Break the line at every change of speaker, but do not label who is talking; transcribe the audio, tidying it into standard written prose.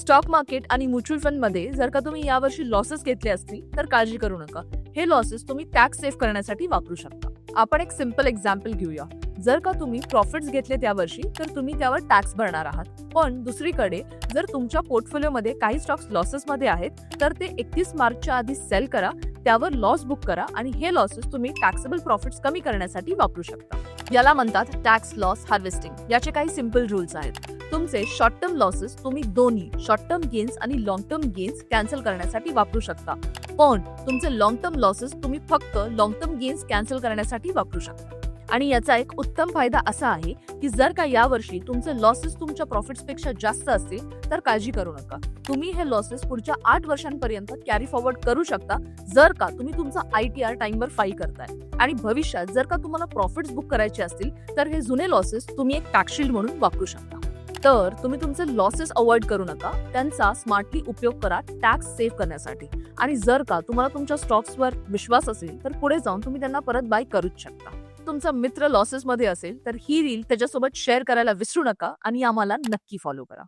Stock market आणि mutual fund मध्ये जर का तुम्ही यावर्षी लॉसेस घेतले असतील तर काळजी करू नका. हे लॉसेस तुम्ही टॅक्स सेव्ह करण्यासाठी वापरू शकता. आपण एक सिंपल एक्झाम्पल घेऊया. जर का तुम्ही प्रॉफिट्स घेतले त्या वर्षी तर तुम्ही त्यावर टॅक्स भरणार आहात. पण दुसरीकडे जर तुमच्या पोर्टफोलिओमध्ये काही स्टॉक्स लॉसेस मध्ये आहेत तर ते 31 मार्चच्या आधी सेल करा, त्यावर लॉस बुक करा आणि हे लॉसेस तुम्ही टॅक्सेबल प्रॉफिट्स कमी करण्यासाठी वापरू शकता. याला म्हणतात टॅक्स लॉस हार्वेस्टिंग. याचे काही सिंपल रूल्स आहेत. तुमचे शॉर्ट टर्म लॉसेस तुम्ही दोन्ही शॉर्ट टर्म गेन्स आणि लॉंग टर्म गेन्स कॅन्सल करण्यासाठी वापरू शकता. पण तुमचे लॉंग टर्म लॉसेस तुम्ही फक्त लॉंग टर्म गेन्स कॅन्सल करण्यासाठी वापरू शकता. आणि याचा एक उत्तम फायदा असा आहे की जर का यावर्षी तुमचे लॉसेस तुमच्या प्रॉफिट्स पेक्षा जास्त असतील तर काळजी करू नका. तुम्ही हे लॉसेस पुढच्या 8 वर्षांपर्यंत कॅरी फॉरवर्ड करू शकता जर का तुम्ही तुमचा ITR टाइमवर फाईल करताय. आणि भविष्यात जर का तुम्हाला प्रॉफिट्स बुक करायचे असतील तर हे जुने लॉसेस तुम्ही एक टॅक्स शील्ड म्हणून वापरू शकता. तर तुम्ही तुमचे लॉसेस अवॉइड करू नका, त्यांचा स्मार्टली उपयोग करा टॅक्स सेव्ह करण्यासाठी. आणि जर का तुम्हाला तुमच्या स्टॉक्सवर विश्वास असेल तर पुढे जाऊन तुम्ही त्यांना परत बाय करूच शकता. तुमचा मित्र लॉसेस मध्ये असेल तर ही रील त्याच्यासोबत शेअर करायला विसरू नका आणि आम्हाला नक्की फॉलो करा.